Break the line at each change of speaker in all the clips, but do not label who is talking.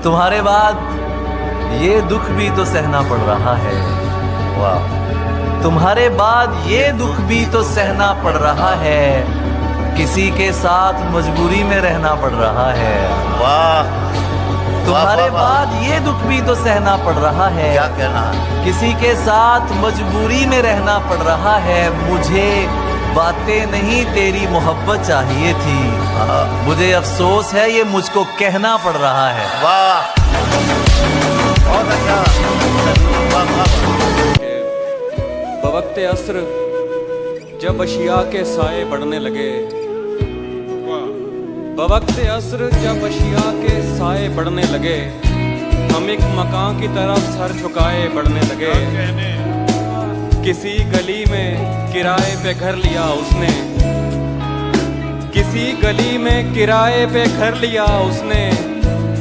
तुम्हारे बाद ये दुख भी तो सहना पड़ रहा है। वाह। तुम्हारे बाद ये दुख भी तो सहना पड़ रहा है, किसी के साथ मजबूरी में रहना पड़ रहा है।
वाह।
तुम्हारे बाद ये दुख भी तो सहना पड़ रहा है,
क्या कहना है?
किसी के साथ मजबूरी में रहना पड़ रहा है। मुझे बातें नहीं तेरी मोहब्बत चाहिए थी, मुझे अफसोस है ये मुझको कहना पड़ रहा है।
वाह, बहुत अच्छा। वाह वाह।
बवक्ते अस्र जब अशिया के साए बढ़ने लगे, बवक्ते अस्र जब अशिया के साए बढ़ने लगे, हम एक मकान की तरफ सर झुकाए बढ़ने लगे। किसी गली में किराए पे घर लिया उसने, किसी गली में किराए पे घर लिया उसने,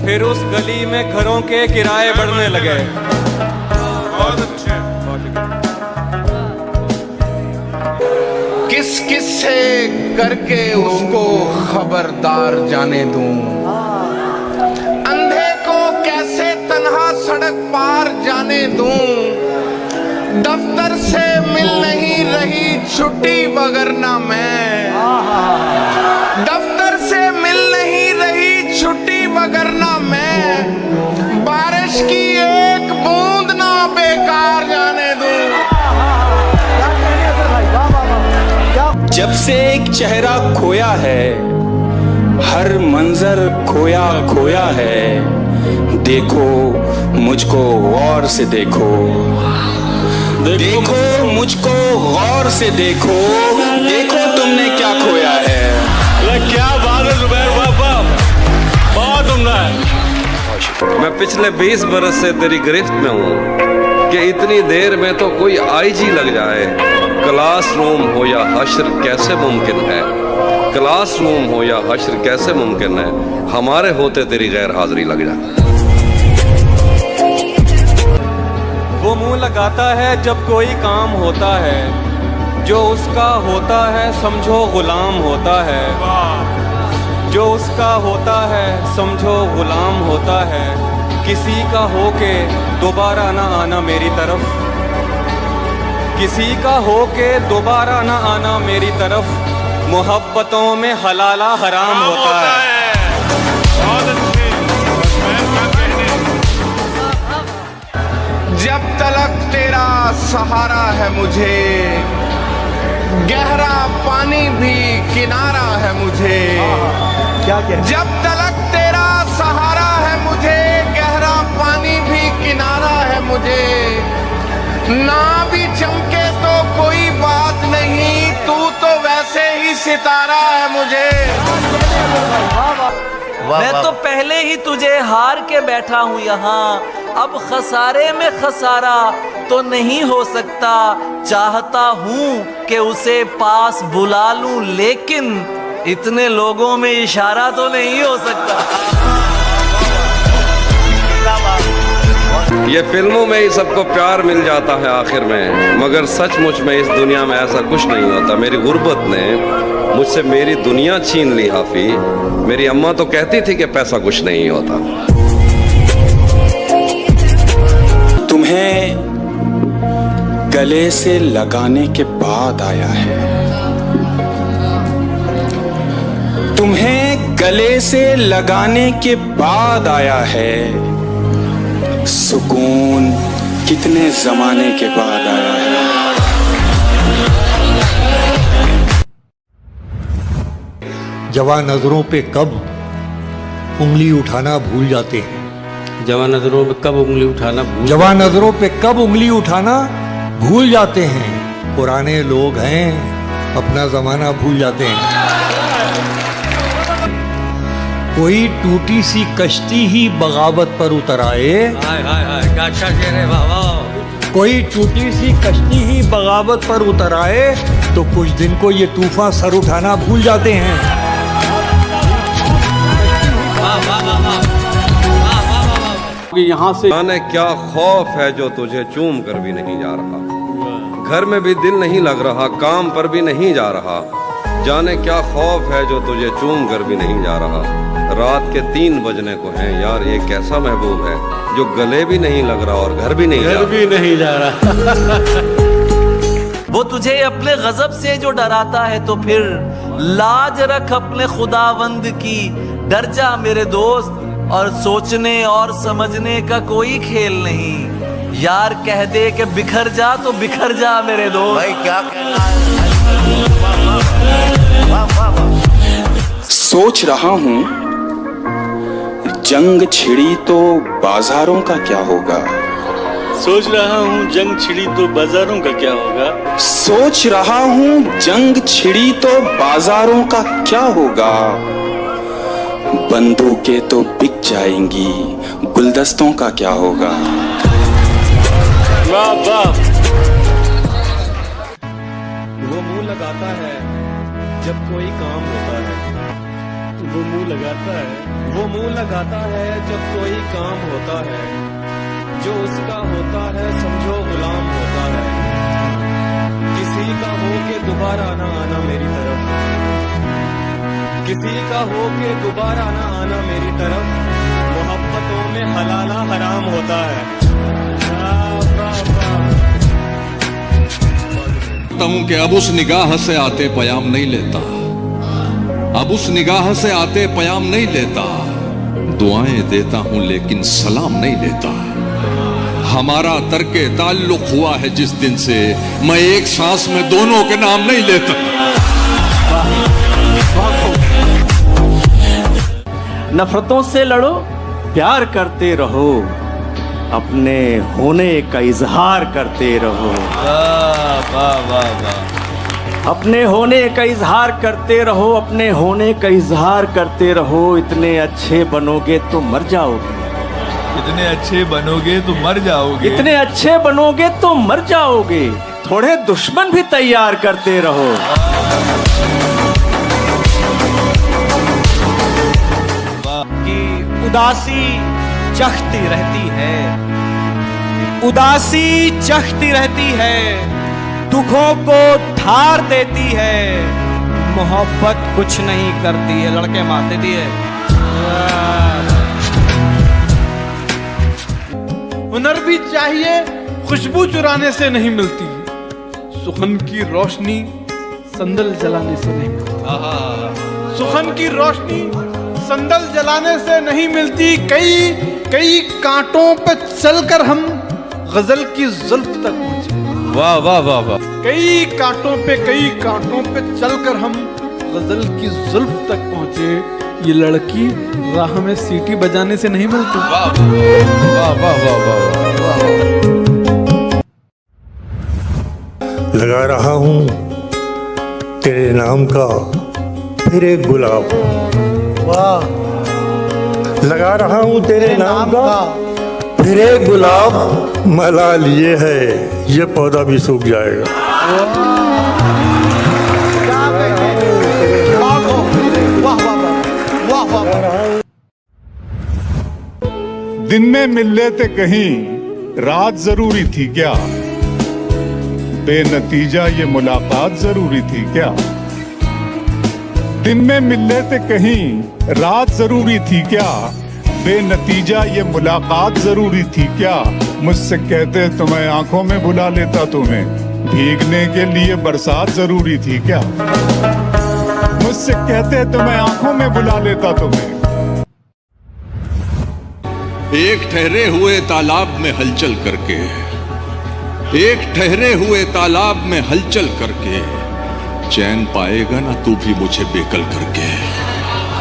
फिर उस गली में घरों के किराए बढ़ने लगे। बहुत अच्छे।
किस किस से करके उसको खबरदार जाने दूं, अंधे को कैसे तन्हा सड़क पार जाने दूं, दफ्तर से मिल नहीं रही छुट्टी वगरना मैं, दफ्तर से मिल नहीं रही छुट्टी वगरना मैं, बारिश की एक बूंद ना बेकार जाने दूं।
जब से एक चेहरा खोया है, हर मंजर खोया खोया है, देखो मुझको गौर से देखो, देखो मुझको गौर से देखो, देखो तुमने क्या खोया है।
क्या बात है जुबैर बाबा, बहुत उम्दा है।
मैं पिछले 20 बरस से तेरी गिरफ्त में हूँ कि इतनी देर में तो कोई आईजी लग जाए। क्लासरूम हो या हश्र कैसे मुमकिन है, क्लासरूम हो या हश्र कैसे मुमकिन है, हमारे होते तेरी गैर हाजिरी लग जाए।
वो मुंह लगाता है जब कोई काम होता है, जो उसका होता है समझो गुलाम होता है, जो उसका होता है समझो गुलाम होता है। किसी का होके दोबारा ना आना मेरी तरफ, किसी का होके दोबारा ना आना मेरी तरफ, मोहब्बतों में हलाला हराम होता है।
बहुत अच्छे।
जब तलक तेरा सहारा है मुझे, गहरा पानी भी किनारा है मुझे।
क्या कह?
जब तलक तेरा सहारा है मुझे, गहरा पानी भी किनारा है मुझे। ना भी चमके तो कोई बात नहीं, तू तो वैसे ही सितारा है मुझे।
मैं तो पहले ही तुझे हार के बैठा हूँ यहाँ, अब खसारे में खसारा तो नहीं हो सकता। चाहता हूँ कि उसे पास बुला लूं, लेकिन इतने लोगों में इशारा तो नहीं हो सकता।
ये फिल्मों में ही सबको प्यार मिल जाता है आखिर में, मगर सचमुच में इस दुनिया में ऐसा कुछ नहीं होता। मेरी गुर्बत ने मुझसे मेरी दुनिया छीन ली हाफी। मेरी अम्मा तो कहती थी कि पैसा कुछ नहीं होता।
तुम्हें गले से लगाने के बाद आया है, तुम्हें गले से लगाने के बाद आया है, सुकून कितने जमाने के बाद आया है।
जवां नजरों पे कब उंगली उठाना भूल जाते हैं,
जवान नजरों पे कब उंगली उठाना
जवां नजरों पे कब उंगली उठाना भूल जाते हैं। पुराने लोग हैं, अपना जमाना भूल जाते हैं। कोई टूटी सी कश्ती ही बगावत पर उतर आए,
हाय हाय हाय, क्या अच्छा कह रहे बाबा।
कोई टूटी सी कश्ती ही बगावत पर उतर आए, तो कुछ दिन को ये तूफान सर उठाना भूल जाते हैं।
यहाँ से
जाने क्या खौफ है जो तुझे चूम कर भी नहीं जा रहा, घर में भी दिल नहीं लग रहा, काम पर भी नहीं जा रहा। जाने क्या खौफ है जो तुझे चूम कर भी नहीं जा रहा। रात के 3 बजने को हैं यार, ये कैसा महबूब है जो गले भी नहीं लग रहा और घर भी नहीं जा रहा।
भी नहीं जा रहा।
वो तुझे अपने गजब से जो डराता है तो फिर लाज रख अपने खुदावंद की। डर जा मेरे दोस्त, और सोचने और समझने का कोई खेल नहीं। यार कह दे कि बिखर जा तो बिखर जा मेरे दोस्त।
भाई क्या कहना है। वाह वाह वाह।
सोच रहा हूँ जंग छिड़ी तो बाजारों का क्या होगा।
सोच रहा हूँ जंग छिड़ी तो बाजारों का क्या होगा।
सोच रहा हूँ जंग छिड़ी तो बाजारों का क्या होगा। बंदूकें तो बिक जाएंगी, गुलदस्तों का क्या होगा।
वाह वाह।
वो मुंह लगाता है जब कोई काम होता है।
वो मुंह लगाता है।
वो मुंह लगाता है जब कोई काम होता है। जो उसका होता है समझो गुलाम होता है। किसी का हो के दोबारा ना आना मेरी तरफ। किसी का हो के दोबारा ना आना मेरी तरफ। मोहब्बतों में हलाला हराम होता है।
हूं कि अब उस निगाह से आते पयाम नहीं लेता। अब उस निगाह से आते पयाम नहीं लेता। दुआएं देता हूं लेकिन सलाम नहीं लेता। हमारा तर्के ताल्लुक हुआ है जिस दिन से, मैं एक सांस में दोनों के नाम नहीं लेता।
नफरतों से लड़ो, प्यार करते रहो, अपने होने का इजहार करते रहो। अपने होने का इजहार करते रहो, अपने होने का इजहार करते रहो। इतने अच्छे बनोगे तो मर जाओगे।
इतने अच्छे बनोगे तो मर जाओगे।
इतने अच्छे बनोगे तो मर जाओगे। थोड़े दुश्मन भी तैयार करते रहो।
उदासी चखती रहती है, उदासी चखती रहती है, दुखों को ठार देती है। मोहब्बत कुछ नहीं करती है, लड़के मार देती है।
हुनर भी चाहिए, खुशबू चुराने से नहीं मिलती। सुखन की रोशनी संदल जलाने से नहीं मिलती। सुखन की रोशनी संदल जलाने से नहीं मिलती। कई कांटों पे चलकर हम गजल की जुल्फ तक पहुंचे।
वाह वाह वाह वाह।
कई कांटों पे चलकर हम गजल की जुल्फ तक पहुंचे। ये लड़की राह में सीटी बजाने से नहीं मिलती।
वाह वाह वाह वाह वाह।
लगा रहा हूँ तेरे नाम का फिर एक गुलाब।
वाह।
लगा रहा हूँ तेरे नाम का फिर एक गुलाब। मला लिए है ये पौधा भी सूख जाएगा।
दिन में मिल लेते कहीं, रात जरूरी थी क्या। बेनतीजा ये मुलाकात जरूरी थी क्या। दिन में मिल लेते कहीं, रात जरूरी थी क्या। बेनतीजा ये मुलाकात जरूरी थी क्या। मुझसे कहते तो मैं आंखों में बुला लेता तुम्हें। भीगने के लिए बरसात जरूरी थी क्या। मुझसे कहते तो मैं आंखों में बुला लेता तुम्हें।
एक ठहरे हुए तालाब में हलचल करके, एक ठहरे हुए तालाब में हलचल करके, चैन पाएगा ना तू भी मुझे बेकल करके।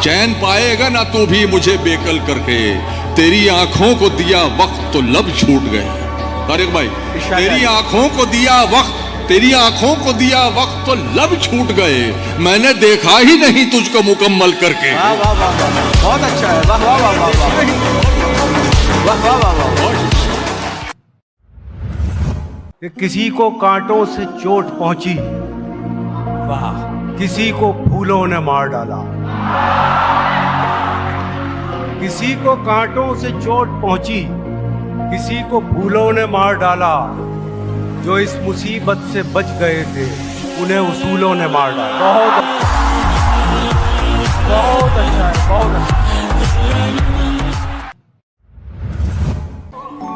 चैन पाएगा ना तू भी मुझे बेकल करके। तेरी आंखों को दिया वक्त तो लब छूट गए। तारिक भाई, तेरी आंखों को दिया वक्त, तेरी आंखों को दिया वक्त तो लब छूट गए। मैंने देखा ही नहीं तुझको मुकम्मल करके।
वाह वाह वाह वाह, बहुत अच्छा है। वाह वाह वाह वाह वाह वाह वाह वाह।
किसी को कांटों से चोट पहुंची, वाह, किसी को फूलों ने मार डाला। किसी को कांटों से चोट पहुंची, किसी को फूलों ने मार डाला। जो इस मुसीबत से बच गए थे उन्हें उसूलों ने मार डाला।
बहुत अच्छा है, बहुत अच्छा।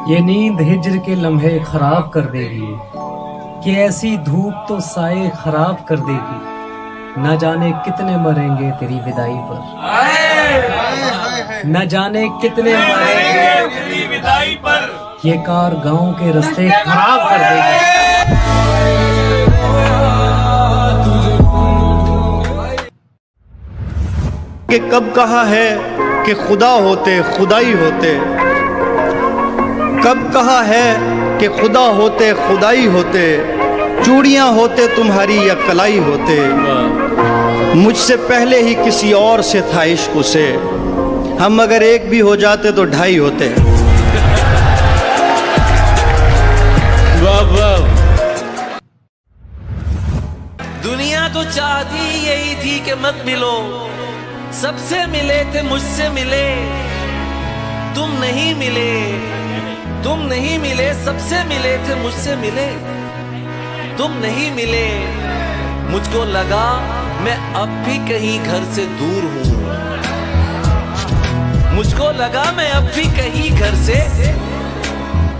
ये नींद हिज्र के लम्हे खराब कर देगी, कि ऐसी धूप तो साए खराब कर देगी। न जाने कितने मरेंगे तेरी विदाई पर, न जाने कितने मरेंगे तेरी विदाई पर। ये कार गांव के रास्ते खराब कर देगी।
कि कब कहा है कि खुदा होते खुदाई होते, कब कहा है कि खुदा होते खुदाई होते, चूड़ियां होते तुम्हारी या कलाई होते। मुझसे पहले ही किसी और से था इश्क उसे, हम अगर एक भी हो जाते तो ढाई होते।
वाह वाह। दुनिया तो चाहती यही थी कि मत मिलो, सबसे मिले थे मुझसे मिले, तुम नहीं मिले, तुम नहीं मिले, सबसे मिले थे मुझसे मिले, तुम नहीं मिले। मुझको लगा मैं अब भी कहीं घर से दूर हूं, मुझको लगा मैं अब भी कहीं घर से,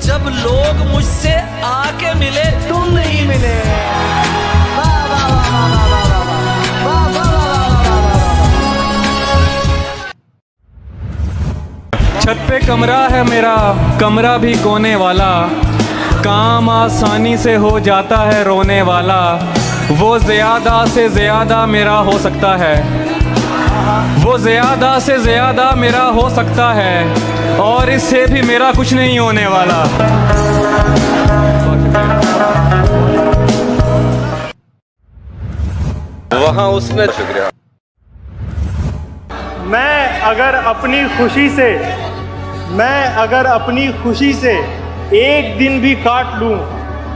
जब लोग मुझसे आके मिले तुम नहीं मिले।
छत पे कमरा है मेरा, कमरा भी कोने वाला, काम आसानी से हो जाता है रोने वाला। वो ज़्यादा से ज़्यादा मेरा हो सकता है, वो ज़्यादा से ज़्यादा मेरा हो सकता है, और इससे भी मेरा कुछ नहीं होने वाला।
वहाँ उसने शुक्रिया।
मैं अगर अपनी खुशी से एक दिन भी काट लूं,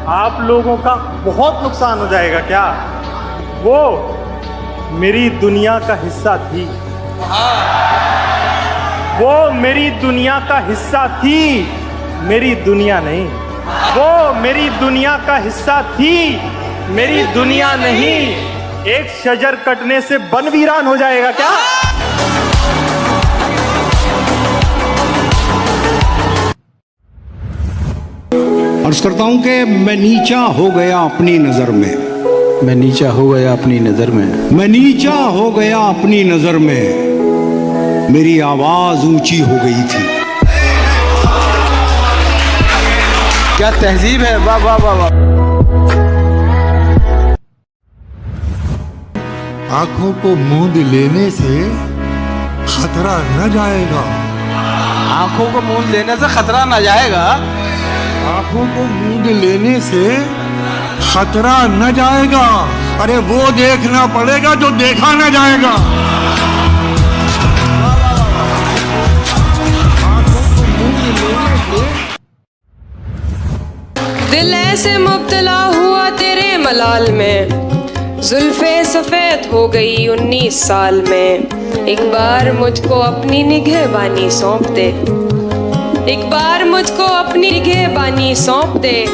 आप लोगों का बहुत नुकसान हो जाएगा क्या? वो मेरी दुनिया का हिस्सा थी, वो मेरी दुनिया का हिस्सा थी, मेरी दुनिया नहीं। वो मेरी दुनिया का हिस्सा थी, मेरी दुनिया नहीं। एक शजर कटने से बन वीरान हो जाएगा क्या?
अर्ज करता हूं कि मैं नीचा हो गया अपनी नजर में,
मैं नीचा हो गया अपनी नजर में,
मैं नीचा हो गया अपनी नजर में, मेरी आवाज ऊंची हो गई थी।
क्या तहजीब है, वाह वाह वाह वाह।
आंखों को मूंद लेने से खतरा न जाएगा,
आंखों को मूंद लेने से खतरा न जाएगा,
आंखों को मूंद लेने से खतरा न जाएगा। अरे वो देखना पड़ेगा जो देखा न जाएगा।
दिल ऐसे मुब्तला हुआ तेरे मलाल में, जुल्फे सफेद हो गई 19 साल में। एक बार मुझको अपनी निगहबानी सौंप दे, एक बार मुझको अपनी निगहबानी सौंप दे,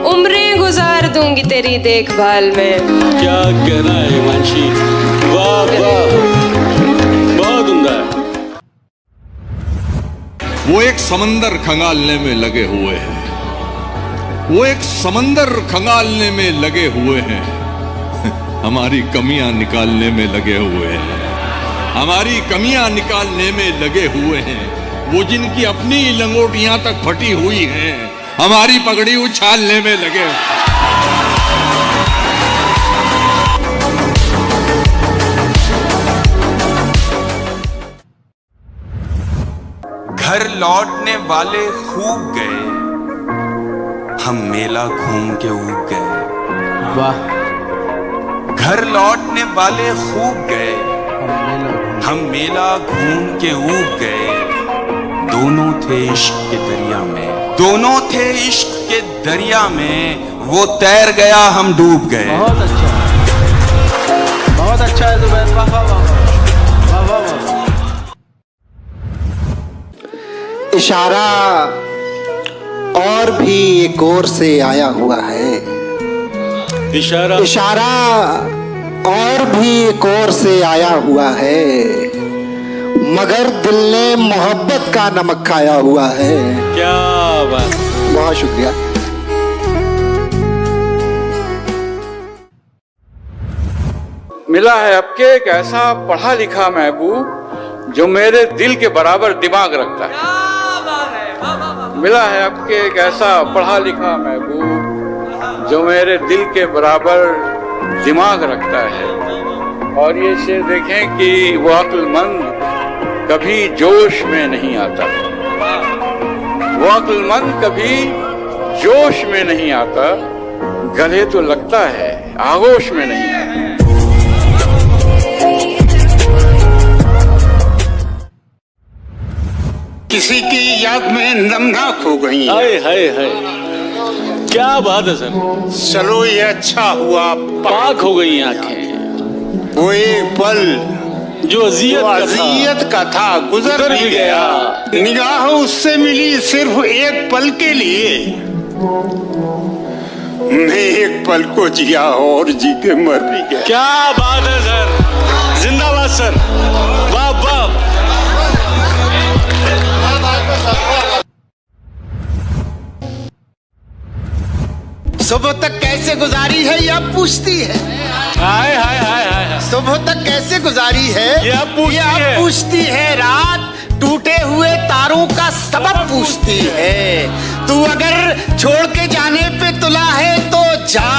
उम्रें गुजार दूंगी तेरी देखभाल में।
क्या कहना है हिमांशी, वाह वाह, बहुत उम्दा है।
वो एक समंदर खंगालने में लगे हुए हैं, वो एक समंदर खंगालने में लगे हुए हैं, हमारी कमियां निकालने में लगे हुए हैं, हमारी कमियां निकालने में लगे हुए हैं। वो जिनकी अपनी लंगोटियां तक फटी हुई हैं, हमारी पगड़ी उछालने में लगे।
घर लौटने वाले खूब गए, हम मेला घूम के ऊब गए। वाह। घर लौटने वाले खूब गए, हम मेला घूम के ऊब गए। दोनों थे इश्क के दरिया में, दोनों थे इश्क के दरिया में, वो तैर गया हम डूब गए।
बहुत अच्छा, बहुत अच्छा है जुबैर, वाह वाह वाह वाह वाह।
इशारा और भी एक ओर से आया हुआ है,
इशारा
इशारा और भी एक और से आया हुआ है, मगर दिल ने मोहब्बत का नमक खाया हुआ है।
क्या बात।
बहुत शुक्रिया।
मिला है आपके एक ऐसा पढ़ा लिखा महबूब जो मेरे दिल के बराबर दिमाग रखता है। मिला है आपके एक ऐसा पढ़ा लिखा महबूब जो मेरे दिल के बराबर दिमाग रखता है। और ये शेर देखें कि वो अक्लमंद कभी जोश में नहीं आता, वो अक्लमंद कभी जोश में नहीं आता, गले तो लगता है आगोश में नहीं आता।
किसी की याद में नमनाक हो गई।
हाय हाय हाय, क्या बात है सर।
चलो ये अच्छा हुआ
पाक हो गई आंखें।
वो एक पल
जो
अजियत का था गुजर भी गया। निगाह उससे मिली सिर्फ एक पल के लिए, मैं एक पल को जिया और जी के मर भी गया।
क्या बात है सर, जिंदाबाद सर, वाह वाह।
सुबह तक कैसे गुजारी है यह पूछती है।
हाय हाय हाय हाय।
सुबह तक कैसे गुजारी है
यह
पूछती है। रात टूटे हुए तारों का सबब पूछती है। तू अगर छोड़ के जाने पे तुला है तो जा,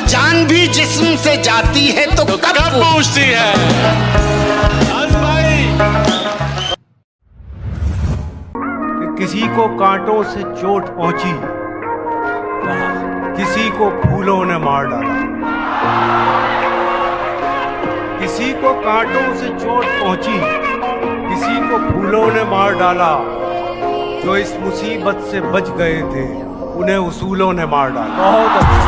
जान भी जिस्म से जाती है तो कब
पूछती है।
किसी को कांटों से चोट पहुंची, किसी को फूलों ने मार डाला। किसी को कांटों से चोट पहुंची, किसी को फूलों ने मार डाला। जो इस मुसीबत से बच गए थे उन्हें उसूलों ने मार डाला। बहुत अच्छा,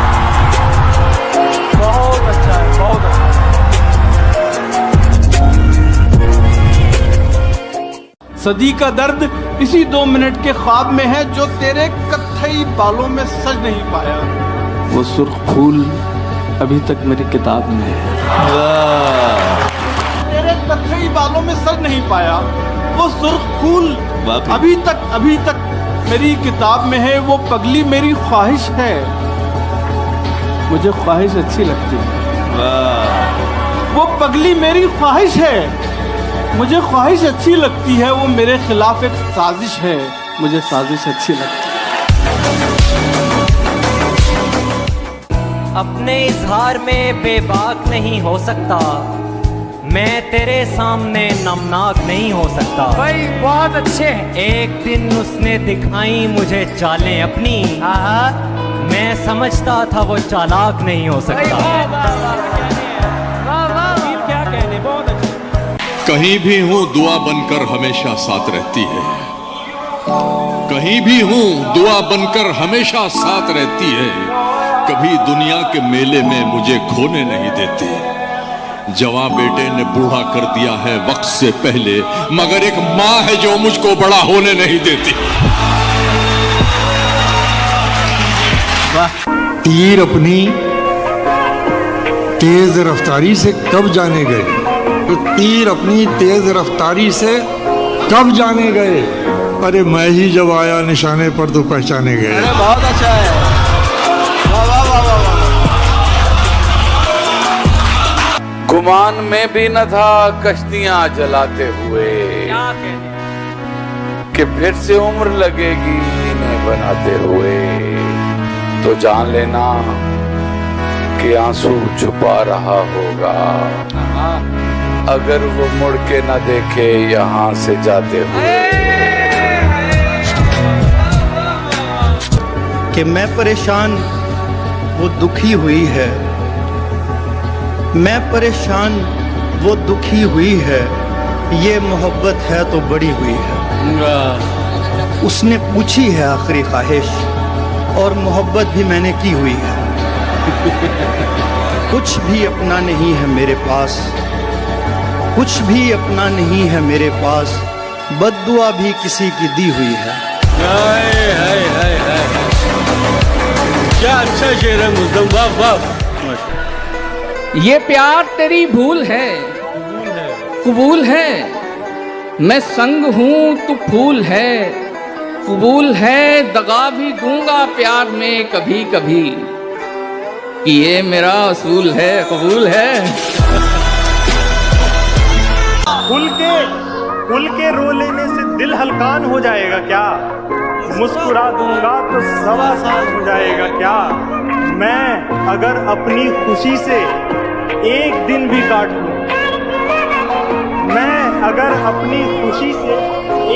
बहुत अच्छा है, बहुत अच्छा।
सदी का दर्द इसी 2 मिनट के ख्वाब में है जो तेरे कत्थई बालों में सज नहीं पाया।
वो सुर्ख फूल अभी तक मेरी किताब में है।
तेरे कत्थई बालों में सज नहीं पाया वो सुर्ख फूल अभी तक मेरी किताब में है। वो पगली मेरी ख्वाहिश है, मुझे ख्वाहिश अच्छी लगती है। वो पगली मेरी ख्वाहिश है, मुझे ख्वाहिश अच्छी लगती है। वो मेरे खिलाफ एक साजिश है, मुझे साजिश अच्छी लगती है।
अपने इजहार में बेबाक नहीं हो सकता, मैं तेरे सामने नमनाक नहीं हो सकता।
भाई बहुत अच्छे हैं।
एक दिन उसने दिखाई मुझे चालें अपनी, मैं समझता था वो चालाक नहीं हो सकता।
क्या कहने, बहुत अच्छे।
कहीं भी हूँ दुआ बनकर हमेशा साथ रहती है, कहीं भी हूँ दुआ बनकर हमेशा साथ रहती है। कभी दुनिया के मेले में मुझे खोने नहीं देती। जवां बेटे ने बूढ़ा कर दिया है वक्त से पहले, मगर एक माँ है जो मुझको बड़ा होने नहीं देती।
तीर अपनी तेज रफ्तारी से कब जाने गए, तो तीर अपनी तेज रफ्तारी से कब जाने गए। अरे मैं ही जब आया निशाने पर तो पहचाने गए।
अरे बहुत अच्छा है,
गुमान में भी न था कश्तियां जलाते हुए कि फिर से उम्र लगेगी इन्हें बनाते हुए। तो जान लेना कि आंसू छुपा रहा होगा अगर वो मुड़ के न देखे यहाँ से जाते हुए।
कि मैं परेशान वो दुखी हुई है, मैं परेशान वो दुखी हुई है, ये मोहब्बत है तो बड़ी हुई है। उसने पूछी है आखिरी ख्वाहिश और मोहब्बत भी मैंने की हुई है। कुछ भी अपना नहीं है मेरे पास, कुछ भी अपना नहीं है मेरे पास, बद्दुआ भी किसी की दी हुई है।
हाय हाय हाय हाय, क्या अच्छा शेर है मुल्तान, वाह वाह।
शाबाश।
ये प्यार तेरी भूल है, कबूल है, मैं संग हूँ तू फूल है, कबूल है, दगा भी दूंगा प्यार में कभी कभी, कि ये मेरा असूल है, कबूल है।
खुल के रो लेने से दिल हल्कान हो जाएगा क्या? मुस्कुरा दूंगा तो सवा साल हो जाएगा क्या? मैं अगर अपनी खुशी से एक दिन भी काट लूं, मैं अगर अपनी खुशी से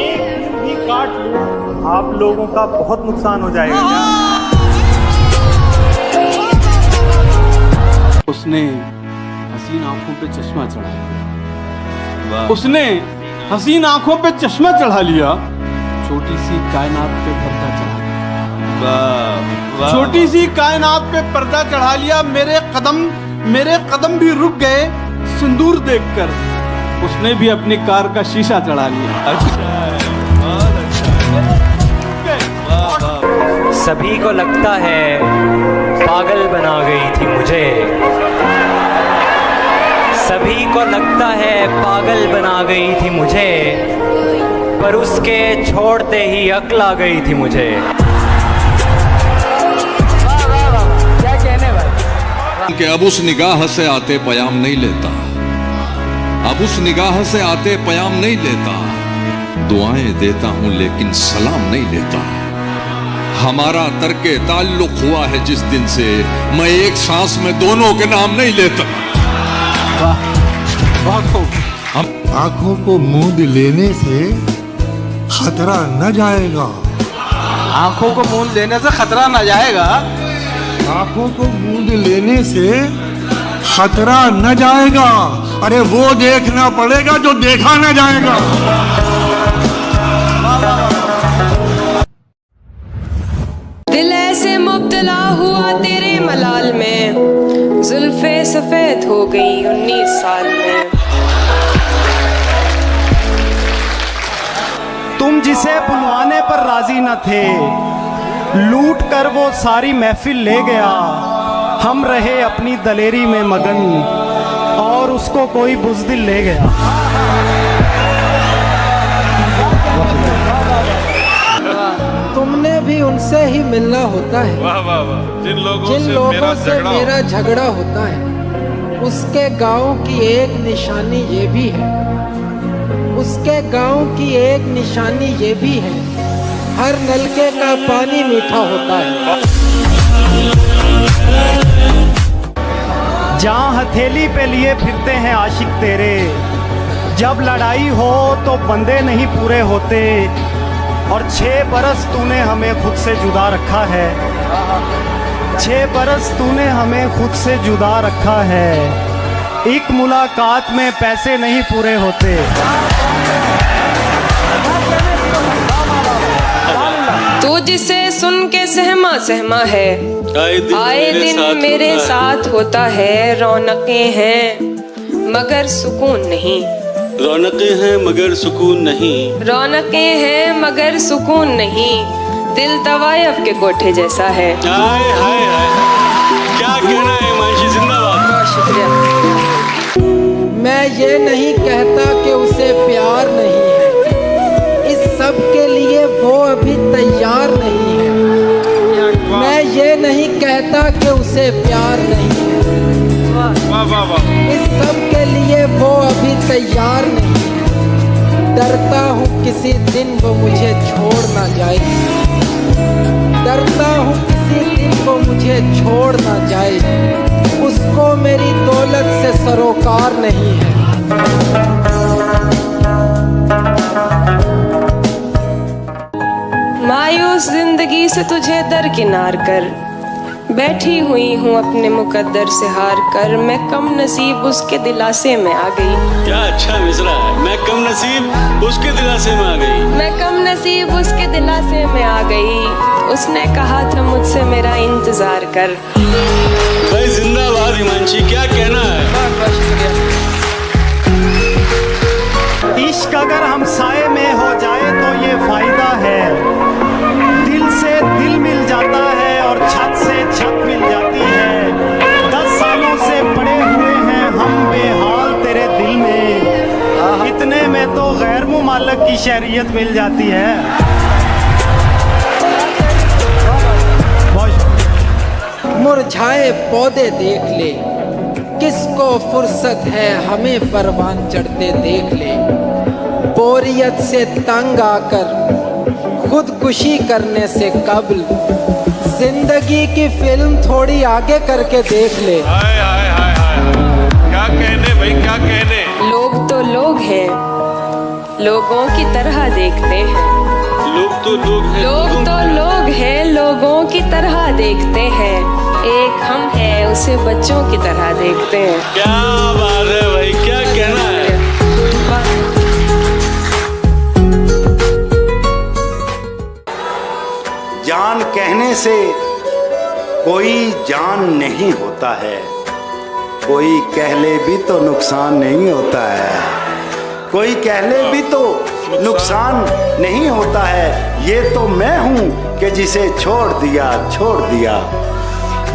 एक दिन भी काट लूं, आप लोगों का बहुत नुकसान हो जाएगा क्या?
उसने हसीन आंखों पे चश्मा चढ़ा लिया, उसने हसीन आंखों पे चश्मा चढ़ा लिया, छोटी सी कायनात पे पर्दा चढ़ा लिया, छोटी सी कायनात पे पर्दा चढ़ा लिया। मेरे कदम भी रुक गए सिंदूर देखकर, उसने भी अपनी कार का शीशा चढ़ा लिया।
सभी को लगता है पागल बना गई थी मुझे, सभी को लगता है पागल बना गई थी मुझे, पर उसके छोड़ते ही अक्ल आ गई थी मुझे। क्या कहने भाई?
कि अब उस निगाह से आते पयाम नहीं लेता, अब उस निगाह से आते पयाम नहीं लेता, दुआएं देता हूं लेकिन सलाम नहीं लेता। हमारा तर्के ताल्लुक हुआ है जिस दिन से, मैं एक सांस में दोनों के नाम नहीं लेता।
आंखों को मूंद लेने से खतरा न जाएगा,
आंखों को मूंद लेने से खतरा न जाएगा,
आंखों को मूंद लेने से खतरा न जाएगा, अरे वो देखना पड़ेगा जो देखा न जाएगा।
दिल ऐसे मुब्तला हुआ तेरे मलाल में, जुल्फे सफेद हो गई 19 साल में।
तुम जिसे बुलवाने पर राजी न थे, लूट कर वो सारी महफिल ले गया। हम रहे अपनी दलेरी में मगन और उसको कोई बुज़दिल ले गया।
तुमने भी उनसे ही मिलना होता है,
वाह वाह वाह। जिन लोगों
से मेरा झगड़ा होता है, उसके गांव की एक निशानी ये भी है, उसके गांव की एक निशानी ये भी है, हर नलके का पानी मीठा होता है।
जहाँ हथेली पे लिए फिरते हैं आशिक तेरे, जब लड़ाई हो तो बंदे नहीं पूरे होते, और 6 बरस तूने हमें खुद से जुदा रखा है, 6 बरस तूने हमें खुद से जुदा रखा है। एक मुलाकात में पैसे नहीं पूरे होते।
तू जिसे सुन के सहमा सहमा है, आए दिन मेरे साथ होता है। रौनकें हैं मगर सुकून नहीं,
रौनकें हैं मगर सुकून नहीं,
रौनकें हैं मगर सुकून नहीं, दिल तवायफ के कोठे जैसा है।
हाय हाय हाय, क्या कहना है मानसी, जिंदाबाद।
बहुत शुक्रिया।
मैं ये नहीं कहता कि उसे प्यार नहीं है, इस सब के लिए वो अभी तैयार नहीं है। मैं ये नहीं कहता कि उसे प्यार नहीं है, इस सब के लिए वो अभी तैयार नहीं है। डरता हूँ किसी दिन वो मुझे छोड़ ना जाए, डरता हूँ किसी दिन वो मुझे छोड़ ना जाए, उसको मेरी दौलत से सरोकार नहीं है।
मायूस जिंदगी से तुझे दरकिनार कर, बैठी हुई हूँ अपने मुकद्दर से हार कर। मैं कम नसीब उसके दिलासे में आ गई।
क्या अच्छा मिसरा है, मैं कम नसीब उसके दिलासे में आ गई,
मैं कम नसीब उसके दिलासे में आ गई। उसने कहा था मुझसे मेरा इंतजार कर।
भाई जिंदाबाद हिमांशी, क्या कहना है।
इश्क अगर हम साए में हो जाए तो ये फायदा है, दिल से दिल मिल जाता है और छत से छत मिल जाती है। 10 साल शहरियत मिल जाती है।
मुरझाए पौधे देख ले, किसको फुर्सत है हमें परवान चढ़ते देख ले। बोरियत से तंग आकर खुदकुशी करने से कबल जिंदगी की फिल्म थोड़ी आगे करके देख ले।
हाय हाय हाय हाय, क्या कहने भाई, क्या कहने।
लोग तो लोग हैं, लोगों की तरह देखते हैं।
लोग तो लोग हैं,
लोग तो लोग हैं, लोगों की तरह देखते हैं। एक हम हैं, उसे बच्चों की तरह देखते हैं।
क्या बात है भाई, क्या कहना है।
जान कहने से कोई जान नहीं होता है, कोई कह ले भी तो नुकसान नहीं होता है, कोई कह ले भी तो नुकसान नहीं होता है। ये तो मैं हूँ कि जिसे छोड़ दिया, छोड़ दिया।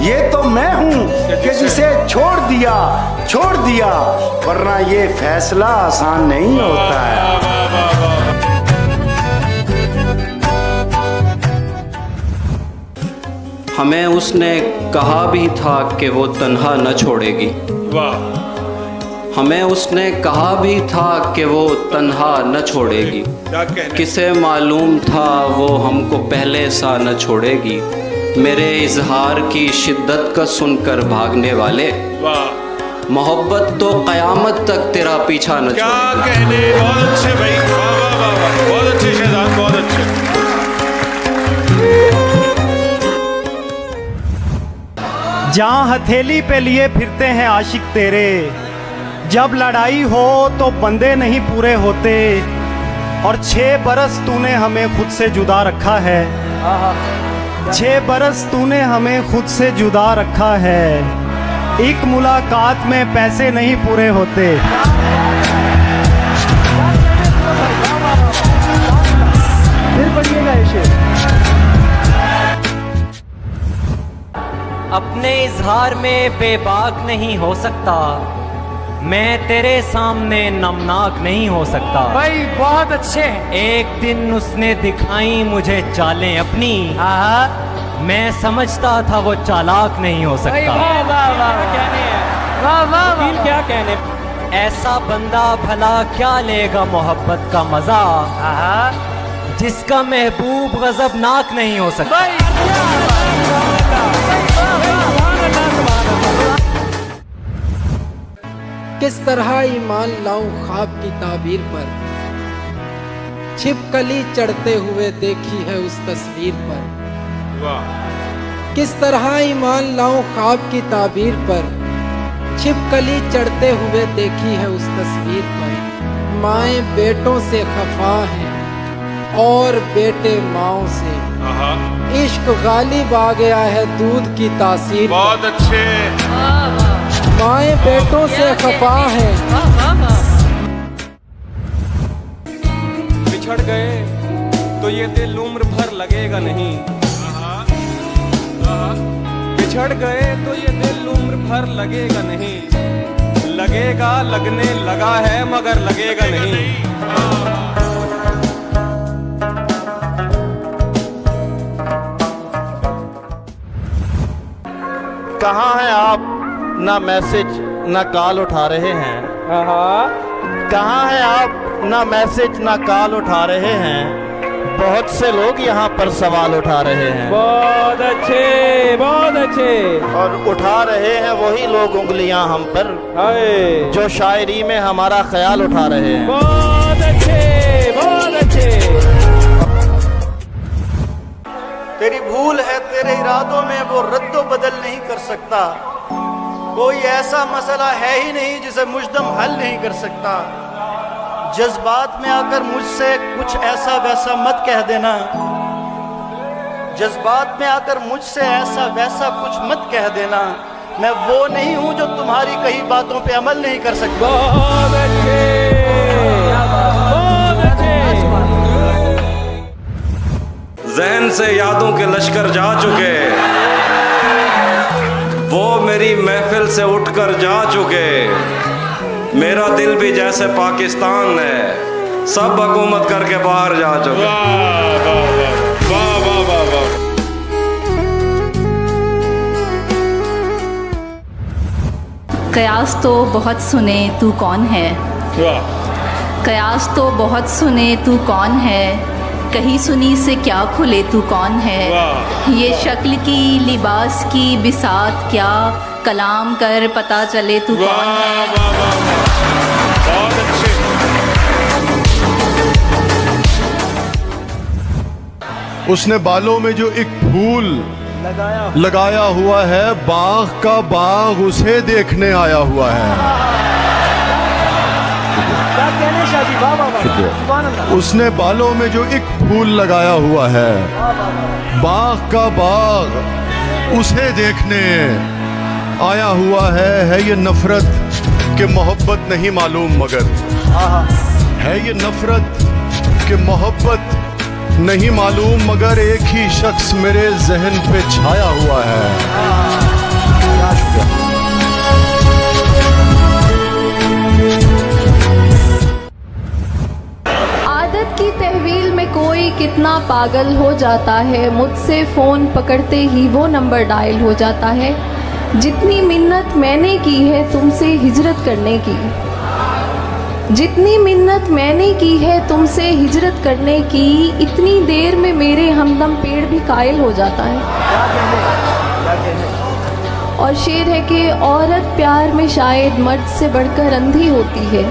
ये तो मैं हूँ कि जिसे छोड़ दिया, वरना ये फैसला आसान नहीं होता है।
हमें उसने कहा भी था कि वो तन्हा न छोड़ेगी।
वाह।
हमें उसने कहा भी था कि वो तन्हा न छोड़ेगी। किसे मालूम था वो हमको पहले सा न छोड़ेगी। मेरे इजहार की शिद्दत का सुनकर भागने वाले, मोहब्बत तो क़यामत तक तेरा पीछा न
क्या
छोड़ेगी।
कहने, बहुत अच्छे भाई, वाह वाह वाह वाह, बहुत अच्छे शहजाद, बहुत अच्छे।
जहाँ हथेली पे लिए फिरते हैं आशिक तेरे, जब लड़ाई हो तो बंदे नहीं पूरे होते। और 6 बरस तूने हमें खुद से जुदा रखा है, 6 बरस तूने हमें खुद से जुदा रखा है। एक मुलाकात में पैसे नहीं पूरे होते। फिर पढ़िएगा ऐसे।
अपने इजहार में बेबाक नहीं हो सकता, मैं तेरे सामने नमनाक नहीं हो सकता।
भाई बहुत अच्छे।
एक दिन उसने दिखाई मुझे चालें अपनी, मैं समझता था वो चालाक नहीं हो सकता।
वाह वाह वाह, वाह वाह वाह,
क्या कहने। ऐसा बंदा भला क्या लेगा मोहब्बत का मजा, जिसका महबूब गजबनाक नहीं हो सकता।
किस तरह ईमान लाऊं ख्वाब की ताबीर पर, छिपकली चढ़ते हुए देखी है उस तस्वीर पर। किस तरह ईमान लाऊं ख्वाब की ताबीर पर, छिपकली चढ़ते हुए देखी है उस तस्वीर पर। माएँ बेटों से खफा हैं और बेटे माओं से, इश्क गालिब आ गया है दूध की तासीर।
बहुत अच्छे।
माएँ बेटों से खफा हैं।
बिछड़ गए तो ये दिल उम्र भर लगेगा नहीं, बिछड़ गए तो ये दिल उम्र भर लगेगा नहीं। लगेगा, लगने लगा है मगर लगेगा नहीं।
कहाँ हैं आप, ना मैसेज ना कॉल उठा रहे हैं। कहाँ हैं आप, ना मैसेज ना कॉल उठा रहे हैं। बहुत से लोग यहाँ पर सवाल उठा रहे हैं।
बहुत अच्छे, बहुत अच्छे।
और उठा रहे हैं वही लोग उंगलियां हम पर, जो शायरी में हमारा ख्याल उठा रहे हैं।
बहुत अच्छे, बहुत अच्छे।
तेरी भूल है तेरे इरादों में, वो रद्दो बदल नहीं कर सकता। कोई ऐसा मसला है ही नहीं जिसे मुजदम हल नहीं कर सकता। जज्बात में आकर मुझसे कुछ ऐसा वैसा मत कह देना, जज्बात में आकर मुझसे ऐसा वैसा कुछ मत कह देना। मैं वो नहीं हूं जो तुम्हारी कही बातों पे अमल नहीं कर सकता।
बहुत अच्छे, बहुत अच्छे।
जहन से यादों के लश्कर जा चुके, वो मेरी महफिल से उठकर जा चुके। मेरा दिल भी जैसे पाकिस्तान है, सब हुकूमत करके बाहर जा चुके।
वाह वाह वाह वाह।
कयास तो बहुत सुने तू कौन है, कयास तो बहुत सुने तू कौन है, कहीं सुनी से क्या खुले तू कौन है। ये शक्ल की लिबास की बिसात क्या, कलाम कर पता चले तू कौन है।
बहुत अच्छे।
उसने बालों में जो एक फूल लगाया हुआ है, बाग का बाग उसे देखने आया हुआ है।
क्या कहने शाह जी, वाह वाह वाह, सुभान अल्लाह।
उसने बालों में जो एक फूल लगाया हुआ है, बाग का बाग उसे देखने आया हुआ है ये नफरत कि मोहब्बत नहीं मालूम मगर, है ये नफरत कि मोहब्बत नहीं मालूम मगर, एक ही शख्स मेरे जहन पे छाया हुआ है।
आदत की तहवील में कोई कितना पागल हो जाता है, मुझसे फ़ोन पकड़ते ही वो नंबर डायल हो जाता है। जितनी मिन्नत मैंने की है तुमसे हिजरत करने की, जितनी मिन्नत मैंने की है तुमसे हिजरत करने की, इतनी देर में मेरे हमदम पेड़ भी कायल हो जाता है। और शेर है कि औरत प्यार में शायद मर्द से बढ़कर अंधी होती है,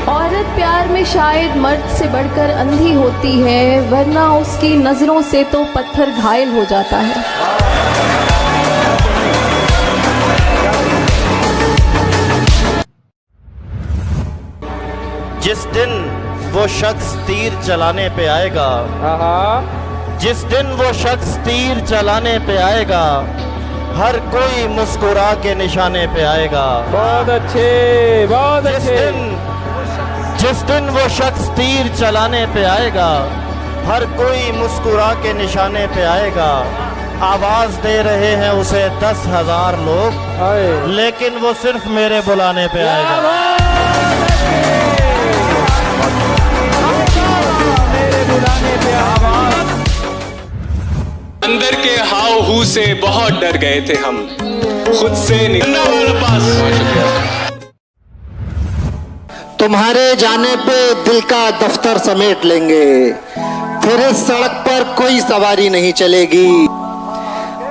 औरत प्यार में शायद मर्द से बढ़कर अंधी होती है, वरना उसकी नज़रों से तो पत्थर घायल हो जाता है।
जिस दिन वो शख्स तीर चलाने पे आएगा, जिस दिन वो शख्स तीर चलाने पे आएगा, हर कोई मुस्कुरा के निशाने पे आएगा।
बहुत अच्छे, बहुत अच्छे।
जिस दिन वो शख्स तीर चलाने पे आएगा, हर कोई मुस्कुरा के निशाने पे आएगा। आवाज दे रहे हैं उसे 10,000 लोग, लेकिन वो सिर्फ मेरे बुलाने पे आएगा।
अंदर के हाव हू से बहुत डर गए थे हम, खुद से निकलना वाला पास।
तुम्हारे जाने पे दिल का दफ्तर समेट लेंगे, फिर इस सड़क पर कोई सवारी नहीं चलेगी।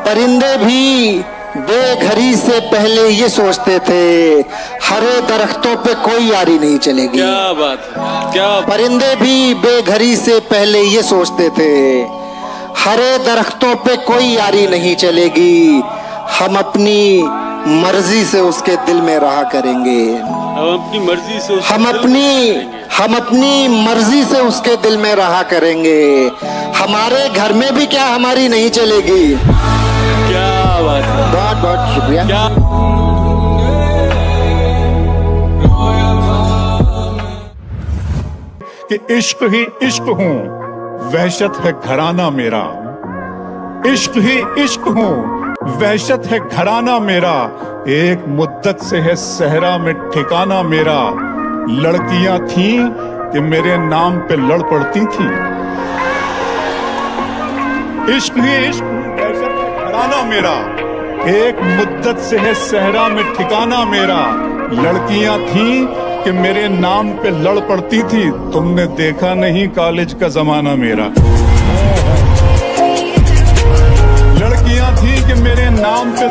परिंदे भी बेघरी से पहले ये सोचते थे, हरे दरख्तों पे कोई यारी नहीं चलेगी।
क्या बात है, क्या
परिंदे भी बेघरी से पहले ये सोचते थे, हरे दरख्तों पे कोई यारी नहीं चलेगी। हम अपनी मर्जी से उसके दिल में रहा करेंगे,
हम अपनी मर्जी से
हम अपनी मर्जी से उसके दिल में रहा करेंगे। हमारे घर में भी क्या हमारी नहीं चलेगी।
क्या बात है,
बहुत बहुत शुक्रिया।
कि इश्क ही इश्क हूँ, वहशत है घराना मेरा। इश्क ही इश्क हूँ, वहशत है घराना मेरा। एक मुद्दत से है सहरा में ठिकाना मेरा। लड़कियां थीं कि मेरे नाम पे लड़ पड़ती थी। इश्क ही इश्क हूँ, वहशत है घराना मेरा। एक मुद्दत से है सहरा में ठिकाना मेरा। लड़कियां थीं कि मेरे नाम पे लड़ पड़ती थी। तुमने देखा नहीं कॉलेज का जमाना मेरा। लड़कियां थी कि मेरे नाम पे